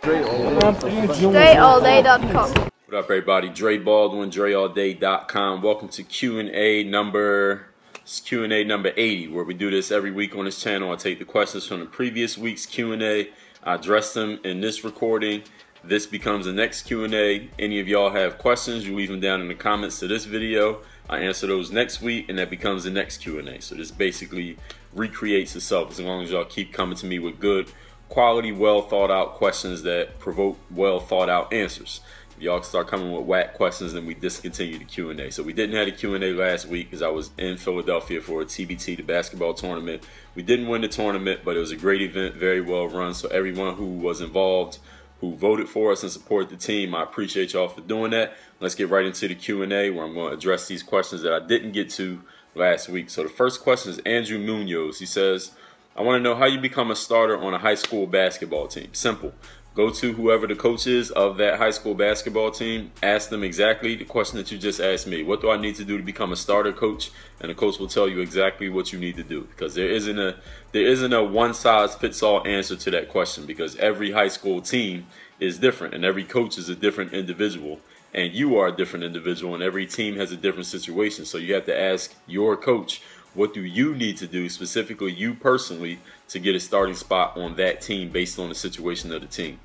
DreAllDay.com. What up, everybody? Dre Baldwin, DreAllDay.com. Welcome to Q&A number 80, where we do this every week on this channel. I take the questions from the previous week's Q&A, I address them in this recording. This becomes the next Q&A. Any of y'all have questions, you leave them down in the comments to this video. I answer those next week, and that becomes the next Q&A. So this basically recreates itself as long as y'all keep coming to me with good quality, well thought out questions that provoke well thought out answers. If y'all start coming with whack questions, then we discontinue the Q&A. So we didn't have a Q&A last week because I was in Philadelphia for a TBT, the basketball tournament. We didn't win the tournament, but it was a great event, very well run. So everyone who was involved, who voted for us and supported the team, I appreciate y'all for doing that. Let's get right into the Q&A, where I'm going to address these questions that I didn't get to last week. So the first question is Andrew Munoz. He says, I want to know how you become a starter on a high school basketball team. Simple. Go to whoever the coach is of that high school basketball team. Ask them exactly the question that you just asked me. What do I need to do to become a starter, coach? And the coach will tell you exactly what you need to do, because there isn't a one-size-fits-all answer to that question, because every high school team is different and every coach is a different individual, and you are a different individual, and every team has a different situation. So you have to ask your coach, what do you need to do, specifically you personally, to get a starting spot on that team based on the situation of the team.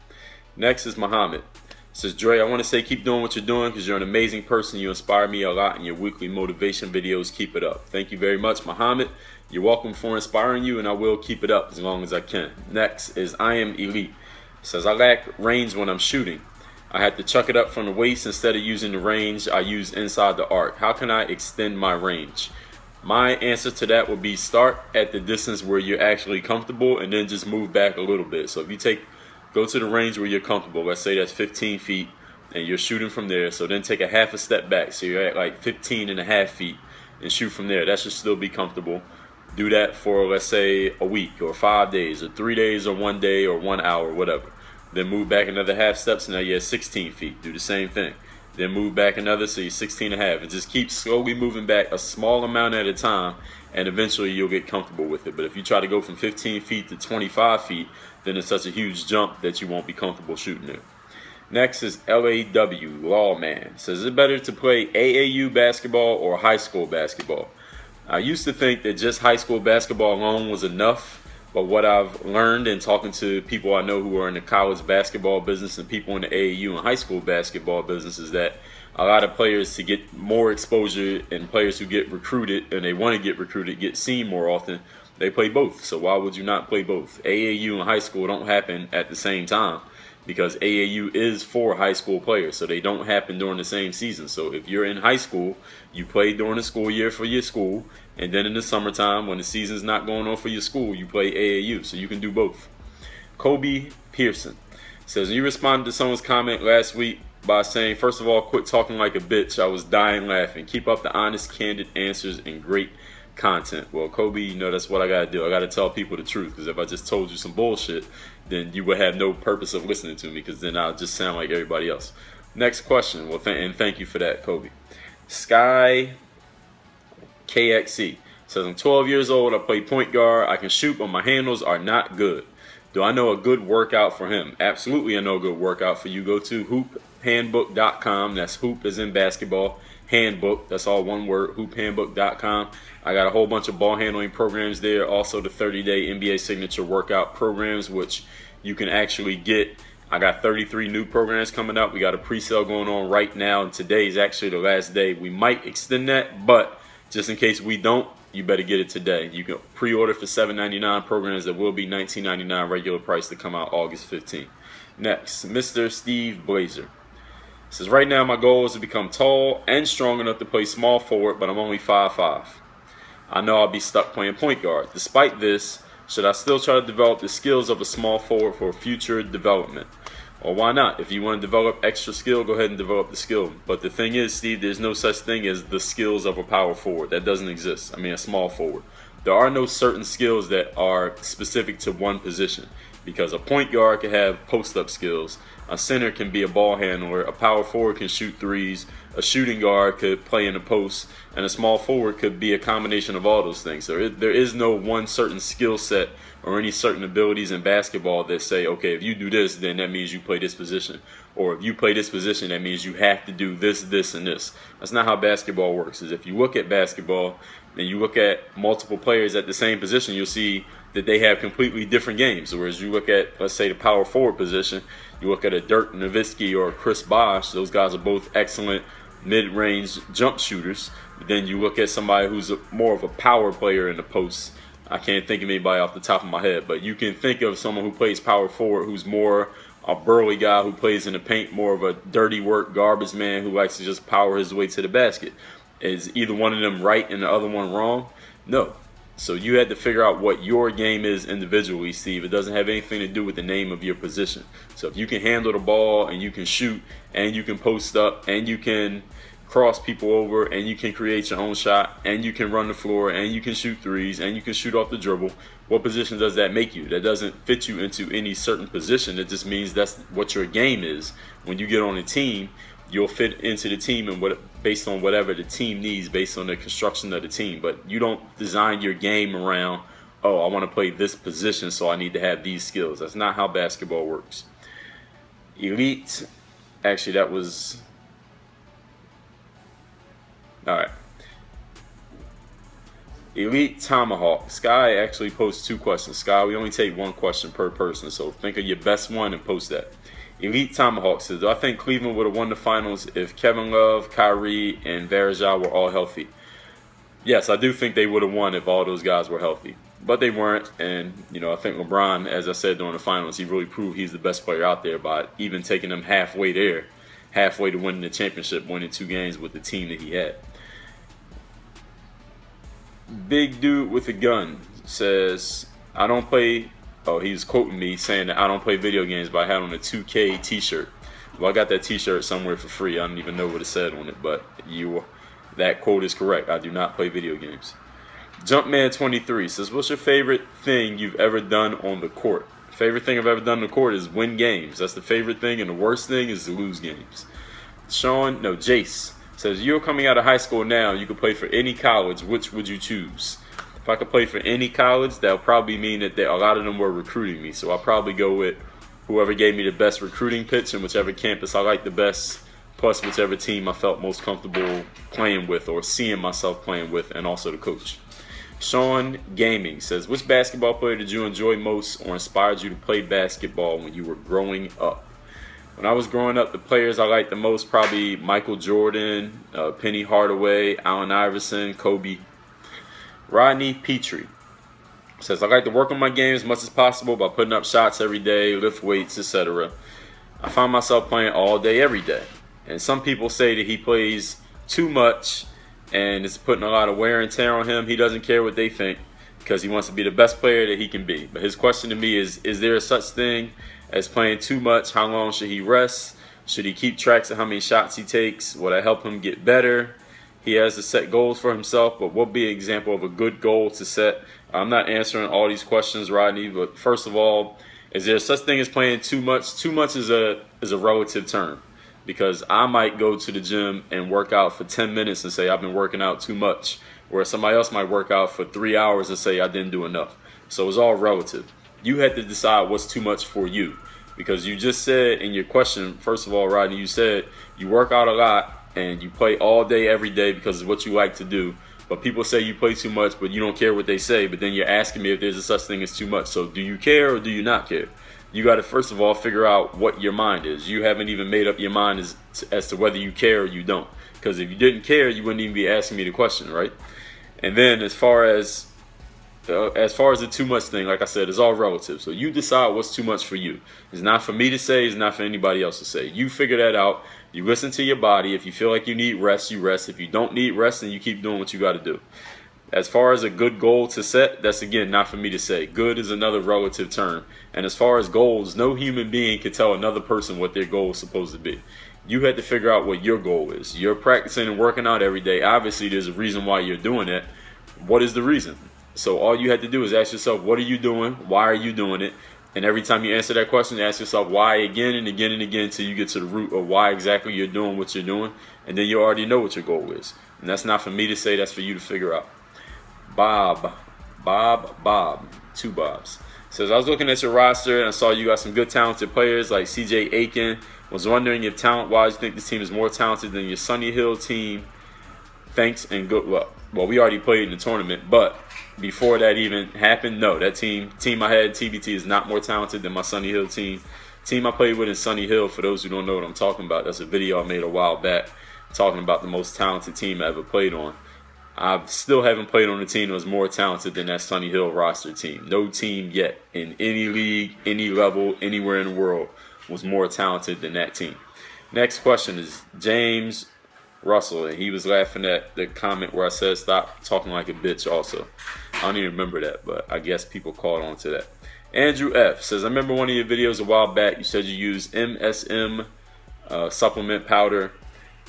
Next is Muhammad. Says, Dre, I want to say keep doing what you're doing because you're an amazing person. You inspire me a lot in your weekly motivation videos. Keep it up. Thank you very much, Muhammad. You're welcome for inspiring you, and I will keep it up as long as I can. Next is I Am Elite. Says, I lack range when I'm shooting. I had to chuck it up from the waist instead of using the range I use inside the arc. How can I extend my range? My answer to that would be start at the distance where you're actually comfortable and then just move back a little bit. So if you go to the range where you're comfortable, let's say that's 15 feet and you're shooting from there, so then take a half a step back, so you're at like 15.5 feet and shoot from there. That should still be comfortable. Do that for, let's say, a week or 5 days or 3 days or 1 day or 1 hour, whatever. Then move back another half steps, and now you're at 16 feet. Do the same thing. Then move back another, so you're 16.5, and just keep slowly moving back a small amount at a time, and eventually you'll get comfortable with it. But if you try to go from 15 feet to 25 feet, then it's such a huge jump that you won't be comfortable shooting it. Next is LAWO, Lawman. Says, is it better to play AAU basketball or high school basketball? I used to think that just high school basketball alone was enough, but what I've learned in talking to people I know who are in the college basketball business and people in the AAU and high school basketball business is that a lot of players, to get more exposure, and players who get recruited and they want to get recruited, get seen more often, they play both. So why would you not play both? AAU and high school don't happen at the same time, because AAU is for high school players, so they don't happen during the same season. So if you're in high school, you play during the school year for your school, and then in the summertime, when the season's not going on for your school, you play AAU. So you can do both. Kobe Pearson says, you responded to someone's comment last week by saying, first of all, quit talking like a bitch. I was dying laughing. Keep up the honest, candid answers and great content. Well, Kobe, you know that's what I gotta do. I gotta tell people the truth, because if I just told you some bullshit, then you would have no purpose of listening to me, because then I'll just sound like everybody else. Next question. Well, and thank you for that, Kobe. Sky KXC says, I'm 12 years old. I play point guard. I can shoot, but my handles are not good. Do I know a good workout for him? Absolutely, I know a good workout for you. Go to hoophandbook.com. That's hoop as in basketball. Handbook, that's all one word, hoophandbook.com. I got a whole bunch of ball handling programs there. Also the 30-day NBA signature workout programs, which you can actually get. I got 33 new programs coming up. We got a pre-sale going on right now, and today is actually the last day. We might extend that, but just in case we don't, you better get it today. You can pre-order for $7.99 programs that will be $19.99 regular price to come out August 15th. Next, Mr. Steve Blazer says, right now my goal is to become tall and strong enough to play small forward, but I'm only 5'5". I know I'll be stuck playing point guard. Despite this, should I still try to develop the skills of a small forward for future development? Or why not? If you want to develop extra skill, go ahead and develop the skill. But the thing is, Steve, there's no such thing as the skills of a power forward. That doesn't exist. I mean, a small forward. There are no certain skills that are specific to one position, because a point guard can have post-up skills, a center can be a ball handler, a power forward can shoot threes, a shooting guard could play in the post, and a small forward could be a combination of all those things. So there is no one certain skill set or any certain abilities in basketball that say, okay, if you do this, then that means you play this position. Or if you play this position, that means you have to do this, this, and this. That's not how basketball works. Is if you look at basketball and you look at multiple players at the same position, you'll see that they have completely different games. Whereas you look at, let's say, the power forward position, you look at a Dirk Nowitzki or a Chris Bosh, those guys are both excellent mid-range jump shooters. But then you look at somebody who's more of a power player in the post. I can't think of anybody off the top of my head, but you can think of someone who plays power forward who's more a burly guy who plays in the paint, more of a dirty work garbage man who likes to just power his way to the basket. Is either one of them right and the other one wrong? No. So you had to figure out what your game is individually, Steve. It doesn't have anything to do with the name of your position. So if you can handle the ball and you can shoot and you can post up and you can cross people over and you can create your own shot and you can run the floor and you can shoot threes and you can shoot off the dribble, what position does that make you? That doesn't fit you into any certain position. It just means that's what your game is. When you get on a team, you'll fit into the team and based on whatever the team needs, based on the construction of the team. But you don't design your game around, oh, I want to play this position, so I need to have these skills. That's not how basketball works. Elite, actually that was, all right. Elite Tomahawk. Sky actually posts 2 questions. Sky, we only take 1 question per person, so think of your best one and post that. Elite Tomahawk says, do I think Cleveland would have won the finals if Kevin Love, Kyrie, and Varejao were all healthy? Yes, I do think they would have won if all those guys were healthy. But they weren't, and you know, I think LeBron, as I said during the finals, he really proved he's the best player out there by even taking them halfway there, halfway to winning the championship, winning 2 games with the team that he had. Big Dude with a Gun says, I don't play... Oh, he's quoting me saying that I don't play video games, but I had on a 2K t-shirt. Well, I got that t-shirt somewhere for free. I don't even know what it said on it, but that quote is correct. I do not play video games. Jumpman23 says, what's your favorite thing you've ever done on the court? Favorite thing I've ever done on the court is win games. That's the favorite thing, and the worst thing is to lose games. Jace says, you're coming out of high school now. You could play for any college. Which would you choose? If I could play for any college, that would probably mean that a lot of them were recruiting me. So I'll probably go with whoever gave me the best recruiting pitch and whichever campus I liked the best, plus whichever team I felt most comfortable playing with or seeing myself playing with, and also the coach. Sean Gaming says, which basketball player did you enjoy most or inspired you to play basketball when you were growing up? When I was growing up, the players I liked the most, probably Michael Jordan, Penny Hardaway, Allen Iverson, Kobe. Rodney Petrie says, I like to work on my game as much as possible by putting up shots every day, lift weights, etc. I find myself playing all day, every day. And some people say that he plays too much and it's putting a lot of wear and tear on him. He doesn't care what they think because he wants to be the best player that he can be. But his question to me is there a such thing as playing too much? How long should he rest? Should he keep tracks of how many shots he takes? Will that help him get better? He has to set goals for himself, but what would be an example of a good goal to set? I'm not answering all these questions, Rodney, but first of all, is there such thing as playing too much? Too much is a relative term, because I might go to the gym and work out for 10 minutes and say I've been working out too much, whereas somebody else might work out for 3 hours and say I didn't do enough. So it's all relative. You had to decide what's too much for you, because you just said in your question, first of all, Rodney, you said you work out a lot and you play all day, every day because it's what you like to do. But people say you play too much, but you don't care what they say. But then you're asking me if there's a such thing as too much. So do you care or do you not care? You got to, first of all, figure out what your mind is. You haven't even made up your mind as to whether you care or you don't. Because if you didn't care, you wouldn't even be asking me the question, right? And then as far as the too much thing, like I said, it's all relative. So you decide what's too much for you. It's not for me to say. It's not for anybody else to say. You figure that out. You listen to your body. If you feel like you need rest, you rest. If you don't need rest, then you keep doing what you got to do. As far as a good goal to set, that's, again, not for me to say. Good is another relative term. And as far as goals, no human being can tell another person what their goal is supposed to be. You had to figure out what your goal is. You're practicing and working out every day. Obviously, there's a reason why you're doing it. What is the reason? So all you had to do is ask yourself, what are you doing? Why are you doing it? And every time you answer that question, ask yourself why again and again and again until you get to the root of why exactly you're doing what you're doing. And then you already know what your goal is. And that's not for me to say, that's for you to figure out. Bob, 2 Bobs, says, I was looking at your roster and I saw you got some good talented players like CJ Aiken. Was wondering if talent-wise you think this team is more talented than your Sunny Hill team. Thanks and good luck. Well, we already played in the tournament, but before that even happened, no, that team I had, TBT, is not more talented than my Sunny Hill team. Team I played with in Sunny Hill, for those who don't know what I'm talking about, that's a video I made a while back talking about the most talented team I ever played on. I still haven't played on a team that was more talented than that Sunny Hill roster team. No team yet in any league, any level, anywhere in the world was more talented than that team. Next question is James Russell, and he was laughing at the comment where I said stop talking like a bitch also. I don't even remember that, but I guess people caught on to that. Andrew F. says, I remember one of your videos a while back, you said you used MSM supplement powder,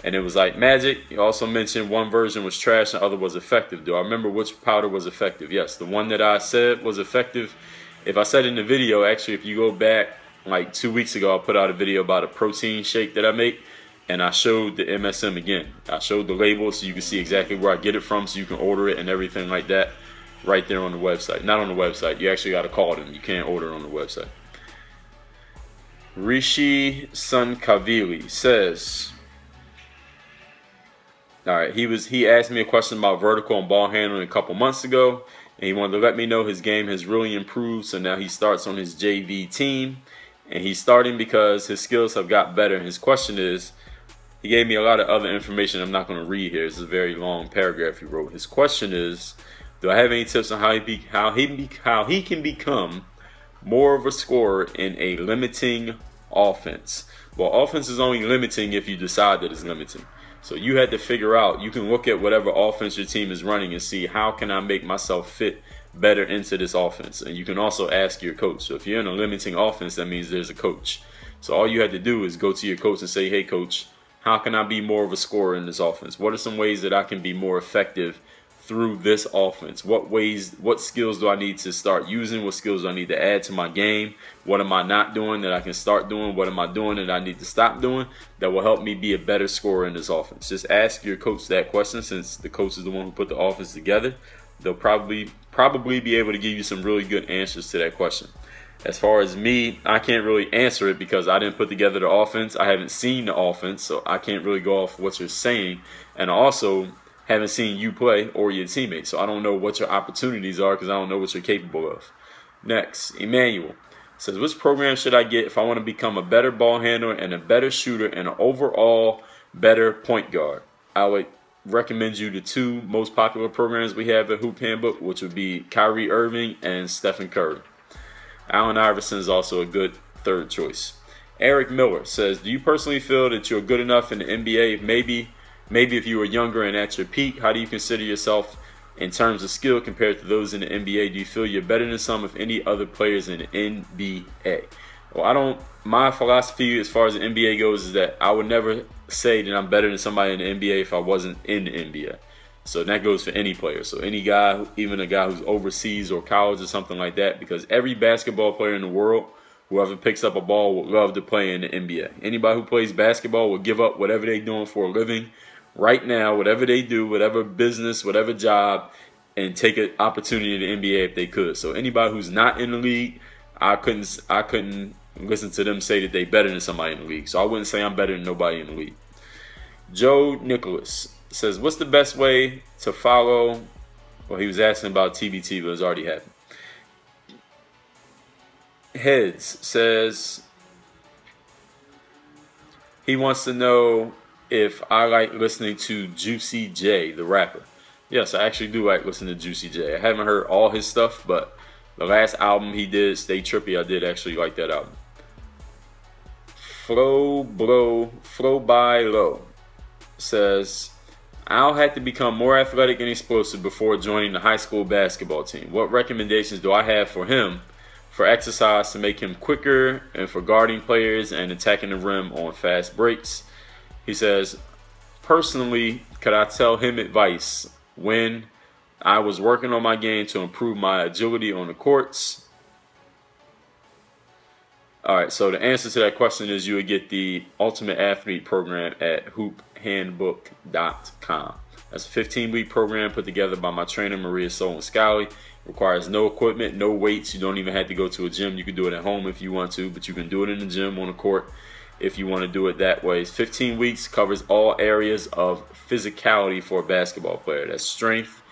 and it was like magic. You also mentioned one version was trash and the other was effective. Do I remember which powder was effective? Yes, the one that I said was effective. If I said in the video, actually, if you go back like 2 weeks ago, I put out a video about a protein shake that I make, and I showed the MSM again. I showed the label so you can see exactly where I get it from, so you can order it and everything like that right there on the website. Not on the website. You actually got to call them. You can't order it on the website. Rishi Sunkavili says, all right, he asked me a question about vertical and ball handling a couple months ago, and he wanted to let me know his game has really improved, so now he starts on his JV team, and he's starting because his skills have got better. And his question is, he gave me a lot of other information I'm not going to read here. This is a very long paragraph he wrote. His question is, do I have any tips on how he can become more of a scorer in a limiting offense? Well, offense is only limiting if you decide that it's limiting. So you had to figure out, you can look at whatever offense your team is running and see how can I make myself fit better into this offense. And you can also ask your coach. So if you're in a limiting offense, that means there's a coach. So all you had to do is go to your coach and say, hey coach, how can I be more of a scorer in this offense? What are some ways that I can be more effective through this offense? What skills do I need to start using? What skills do I need to add to my game? What am I not doing that I can start doing? What am I doing that I need to stop doing that will help me be a better scorer in this offense? Just ask your coach that question, since the coach is the one who put the offense together. They'll probably be able to give you some really good answers to that question. As far as me, I can't really answer it because I didn't put together the offense. I haven't seen the offense, so I can't really go off what you're saying. And I also haven't seen you play or your teammates, so I don't know what your opportunities are because I don't know what you're capable of. Next, Emmanuel says, which program should I get if I want to become a better ball handler and a better shooter and an overall better point guard? I would recommend you the 2 most popular programs we have at Hoop Handbook, which would be Kyrie Irving and Stephen Curry. Allen Iverson is also a good 3rd choice. Eric Miller says, do you personally feel that you're good enough in the NBA? Maybe if you were younger and at your peak, how do you consider yourself in terms of skill compared to those in the NBA? Do you feel you're better than some of any other players in the NBA? Well, my philosophy as far as the NBA goes is that I would never say that I'm better than somebody in the NBA if I wasn't in the NBA. So that goes for any player. So any guy, even a guy who's overseas or college or something like that, because every basketball player in the world, whoever picks up a ball, would love to play in the NBA. Anybody who plays basketball will give up whatever they're doing for a living right now, whatever they do, whatever business, whatever job, and take an opportunity in the NBA if they could. So anybody who's not in the league, I couldn't listen to them say that they're better than somebody in the league. So I wouldn't say I'm better than nobody in the league. Joe Nicholas says, what's the best way to follow? Well, he was asking about TBT, but it's already happened. Heads says he wants to know if I like listening to Juicy J, the rapper. Yes, I actually do like listening to Juicy J. I haven't heard all his stuff, but the last album he did, Stay Trippy, I did actually like that album. Flow by Low says, I'll have to become more athletic and explosive before joining the high school basketball team. What recommendations do I have for him for exercise to make him quicker and for guarding players and attacking the rim on fast breaks? He says, personally, could I tell him advice when I was working on my game to improve my agility on the courts? All right, so the answer to that question is you would get the Ultimate Athlete program at hoophandbook.com. That's a 15-week program put together by my trainer, Maria Solon Scally. Requires no equipment, no weights. You don't even have to go to a gym. You can do it at home if you want to, but you can do it in the gym, on the court, if you want to do it that way. 15 weeks covers all areas of physicality for a basketball player. That's strength,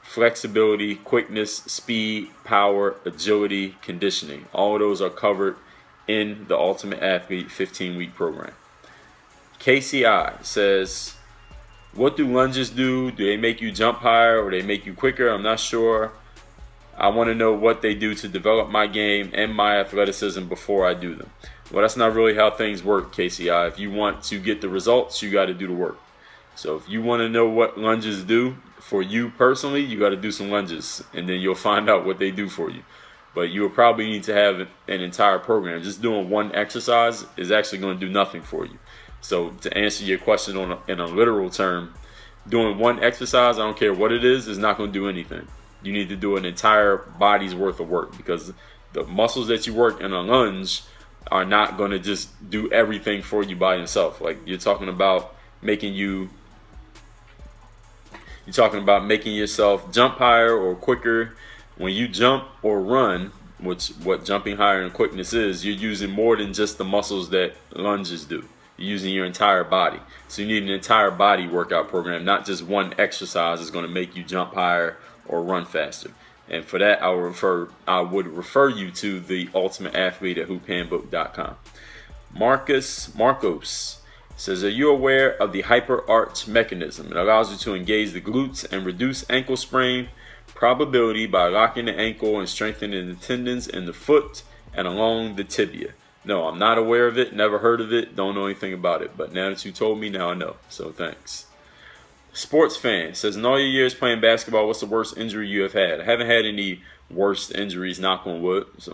flexibility, quickness, speed, power, agility, conditioning. All of those are covered in the Ultimate Athlete 15-week program. KCI says, what do lunges do? Do they make you jump higher or they make you quicker? I'm not sure. I want to know what they do to develop my game and my athleticism before I do them. Well, that's not really how things work, KCI. If you want to get the results, you got to do the work. So if you want to know what lunges do for you personally, you got to do some lunges, and then you'll find out what they do for you. But you will probably need to have an entire program. Just doing one exercise is actually going to do nothing for you. So to answer your question in a literal term, doing one exercise, I don't care what it is not going to do anything. You need to do an entire body's worth of work, because the muscles that you work in a lunge are not going to just do everything for you by themselves. Like you're talking about making yourself jump higher or quicker. When you jump or run, which what jumping higher and quickness is, you're using more than just the muscles that lunges do. You're using your entire body. So you need an entire body workout program, not just one exercise is going to make you jump higher or run faster. And for that, I would refer you to the Ultimate Athlete at hoophandbook.com. Marcos says, are you aware of the hyper arch mechanism? It allows you to engage the glutes and reduce ankle sprain probability by locking the ankle and strengthening the tendons in the foot and along the tibia. No, I'm not aware of it, never heard of it, don't know anything about it. But now that you told me, now I know. So thanks. Sports fan says, in all your years playing basketball, what's the worst injury you have had? I haven't had any worst injuries, knock on wood. So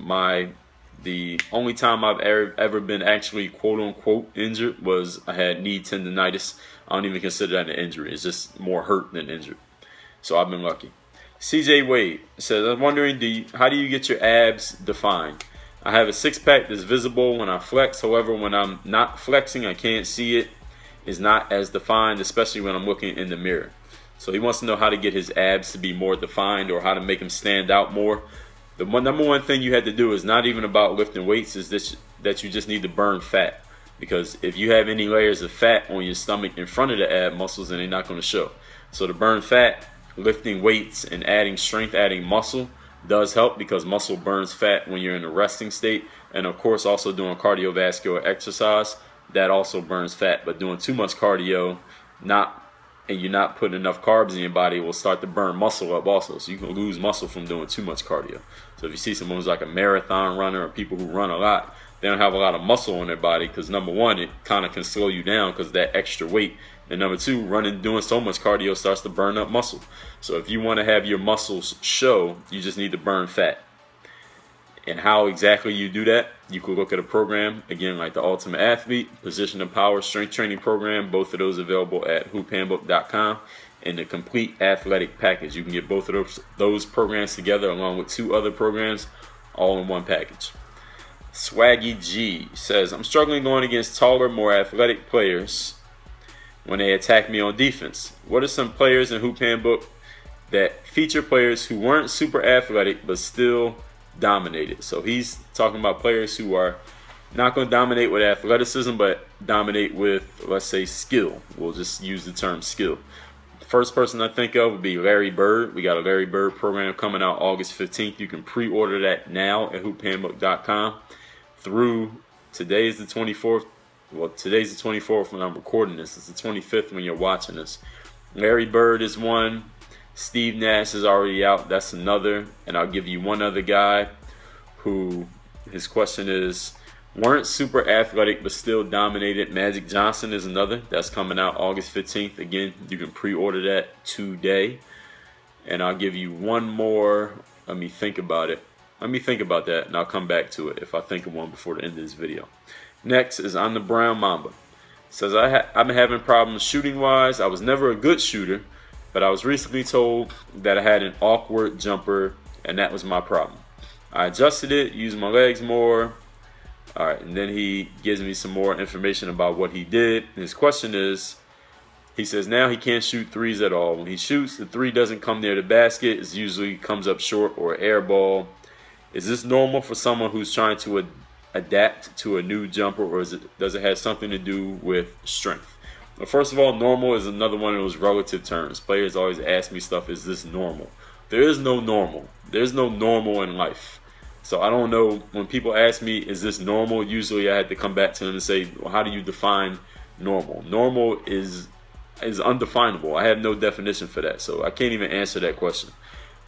the only time I've ever been actually quote unquote injured was I had knee tendonitis. I don't even consider that an injury. It's just more hurt than injured. So I've been lucky. CJ Wade says, I'm wondering, how do you get your abs defined? I have a six-pack that's visible when I flex. However, when I'm not flexing, I can't see it. Is not as defined, especially when I'm looking in the mirror. So he wants to know how to get his abs to be more defined or how to make them stand out more. The number one thing you have to do is not even about lifting weights, is that you just need to burn fat. Because if you have any layers of fat on your stomach in front of the ab muscles, then they're not going to show. So to burn fat, lifting weights and adding strength, adding muscle does help, because muscle burns fat when you're in a resting state. And of course also doing cardiovascular exercise, that also burns fat. But doing too much cardio and you're not putting enough carbs in your body will start to burn muscle up also. So you can lose muscle from doing too much cardio. So if you see someone who's like a marathon runner or people who run a lot, they don't have a lot of muscle on their body, because number one, it kind of can slow you down because of that extra weight. And number two, doing so much cardio starts to burn up muscle. So if you want to have your muscles show, you just need to burn fat. And how exactly you do that, you could look at a program, again, like the Ultimate Athlete, Position and Power Strength Training Program. Both of those available at hoophandbook.com. And the Complete Athletic Package. You can get both of those programs together along with two other programs, all in one package. Swaggy G says, I'm struggling going against taller, more athletic players when they attack me on defense. What are some players in Hoop Handbook that feature players who weren't super athletic but still dominated? So he's talking about players who are not going to dominate with athleticism, but dominate with, let's say, skill. We'll just use the term skill. The first person I think of would be Larry Bird. We got a Larry Bird program coming out August 15th. You can pre-order that now at hoophandbook.com through today's the 24th. Well, today's the 24th when I'm recording this. It's the 25th when you're watching this. Larry Bird is one. Steve Nash is already out. That's another. And I'll give you one other guy who his question is, weren't super athletic but still dominated. Magic Johnson is another. That's coming out August 15th. Again, you can pre-order that today. And I'll give you one more. Let me think about it. Let me think about that, and I'll come back to it if I think of one before the end of this video. Next is On the Brown Mamba. Says, I've been having problems shooting-wise. I was never a good shooter, but I was recently told that I had an awkward jumper, and that was my problem. I adjusted it, used my legs more, All right, and then he gives me some more information about what he did. And his question is, he says now he can't shoot threes at all. When he shoots, the three doesn't come near the basket. It usually comes up short or air ball. Is this normal for someone who's trying to adapt to a new jumper, or does it have something to do with strength? Well, first of all, normal is another one of those relative terms. Players always ask me stuff, is this normal? There is no normal. There's no normal in life. So I don't know, when people ask me, is this normal? Usually I had to come back to them and say, well, how do you define normal? Normal is undefinable. I have no definition for that. So I can't even answer that question.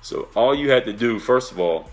So all you had to do, first of all,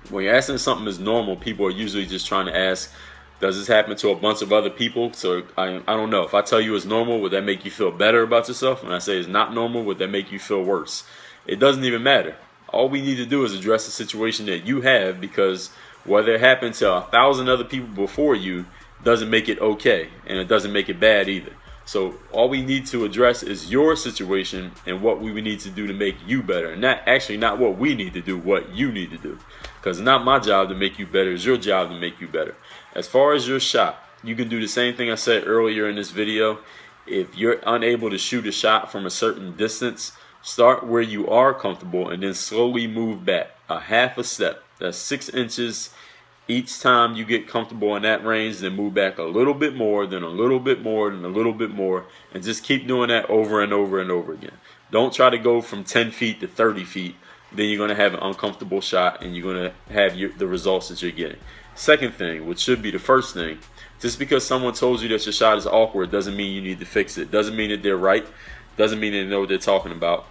when you're asking something is normal, people are usually just trying to ask, does this happen to a bunch of other people? So I don't know. If I tell you it's normal, would that make you feel better about yourself? When I say it's not normal, would that make you feel worse? It doesn't even matter. All we need to do is address the situation that you have, because whether it happened to 1,000 other people before you doesn't make it okay, and it doesn't make it bad either. So all we need to address is your situation and what we need to do to make you better. And not what we need to do, what you need to do. Because it's not my job to make you better, it's your job to make you better. As far as your shot, you can do the same thing I said earlier in this video. If you're unable to shoot a shot from a certain distance, start where you are comfortable and then slowly move back a half a step. That's 6 inches. Each time you get comfortable in that range, then move back a little bit more, then a little bit more, then a little bit more, and just keep doing that over and over and over again. Don't try to go from 10 feet to 30 feet. Then you're going to have an uncomfortable shot and you're going to have the results that you're getting. Second thing, which should be the first thing, just because someone told you that your shot is awkward doesn't mean you need to fix it. Doesn't mean that they're right. Doesn't mean they know what they're talking about.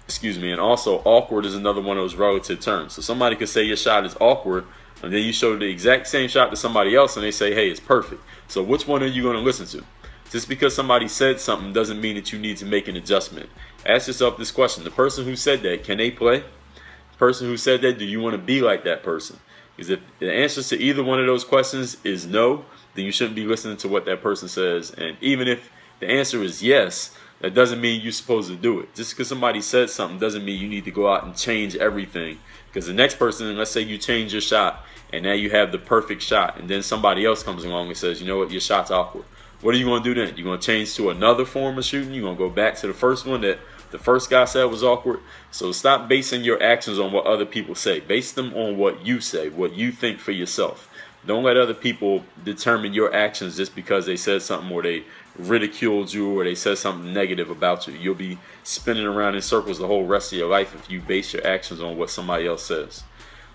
Excuse me. And also, awkward is another one of those relative terms. So somebody could say your shot is awkward, and then you show the exact same shot to somebody else and they say, hey, it's perfect. So which one are you going to listen to? Just because somebody said something doesn't mean that you need to make an adjustment. Ask yourself this question. The person who said that, can they play? The person who said that, do you want to be like that person? Because if the answers to either one of those questions is no, then you shouldn't be listening to what that person says. And even if the answer is yes, that doesn't mean you're supposed to do it. Just because somebody said something doesn't mean you need to go out and change everything. Because the next person, let's say you change your shot, and now you have the perfect shot, and then somebody else comes along and says, you know what, your shot's awkward. What are you going to do then? You're going to change to another form of shooting? You're going to go back to the first one that the first guy said was awkward? So stop basing your actions on what other people say. Base them on what you say, what you think for yourself. Don't let other people determine your actions just because they said something or they ridiculed you or they said something negative about you. You'll be spinning around in circles the whole rest of your life if you base your actions on what somebody else says.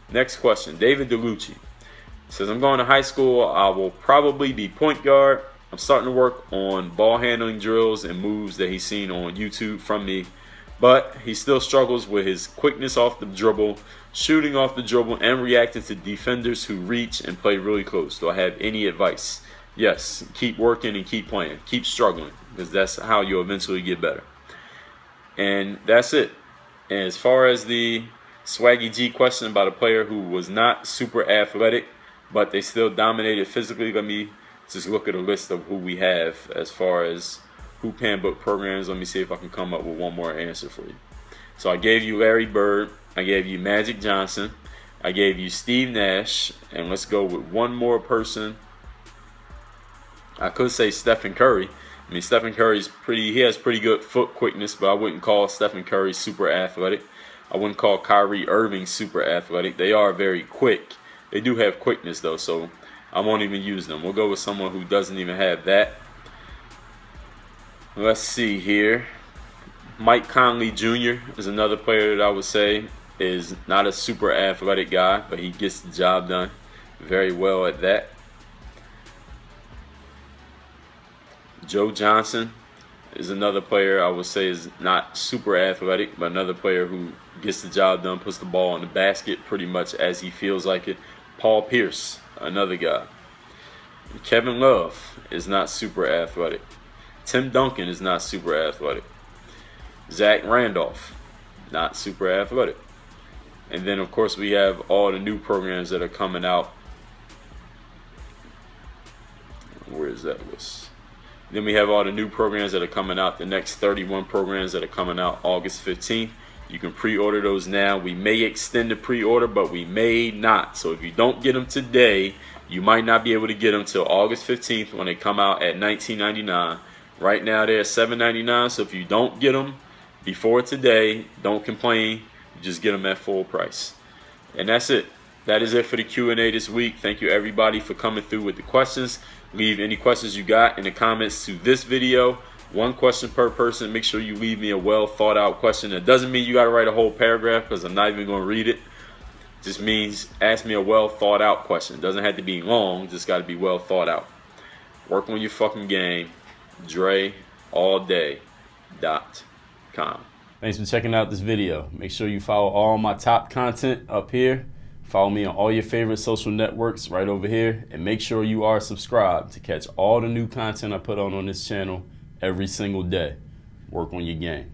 Next question, David DeLucci says, I'm going to high school. I will probably be point guard. I'm starting to work on ball handling drills and moves that he's seen on YouTube from me, but he still struggles with his quickness off the dribble, shooting off the dribble, and reacting to defenders who reach and play really close. Do I have any advice? Yes, keep working and keep playing. Keep struggling, because that's how you'll eventually get better. And that's it. And as far as the Swaggy G question about a player who was not super athletic, but they still dominated physically, let me just look at a list of who we have as far as hoop handbook programs. Let me see if I can come up with one more answer for you. So I gave you Larry Bird. I gave you Magic Johnson. I gave you Steve Nash. And let's go with one more person. I could say Stephen Curry. I mean, Stephen Curry's he has pretty good foot quickness, but I wouldn't call Stephen Curry super athletic. I wouldn't call Kyrie Irving super athletic. They are very quick. They do have quickness though, so I won't even use them. We'll go with someone who doesn't even have that. Let's see here. Mike Conley Jr. is another player that I would say is not a super athletic guy, but he gets the job done very well at that. Joe Johnson is another player I would say is not super athletic, but another player who gets the job done, puts the ball in the basket pretty much as he feels like it. Paul Pierce, another guy. Kevin Love is not super athletic. Tim Duncan is not super athletic. Zach Randolph, not super athletic. And then, of course, we have all the new programs that are coming out. Where is that list? Then we have all the new programs that are coming out, the next 31 programs that are coming out August 15th. You can pre-order those now. We may extend the pre-order, but we may not. So if you don't get them today, you might not be able to get them till August 15th when they come out at $19.99. Right now they're $7.99. So if you don't get them before today, don't complain. You just get them at full price. And that's it. That is it for the Q&A this week. Thank you everybody for coming through with the questions. Leave any questions you got in the comments to this video. One question per person. Make sure you leave me a well thought out question. That doesn't mean you got to write a whole paragraph, because I'm not even going to read it. Just means ask me a well thought out question. It doesn't have to be long, just got to be well thought out. Work on your fucking game. DreAllDay.com. Thanks for checking out this video. Make sure you follow all my top content up here. Follow me on all your favorite social networks right over here. And make sure you are subscribed to catch all the new content I put on this channel every single day. Work on your game.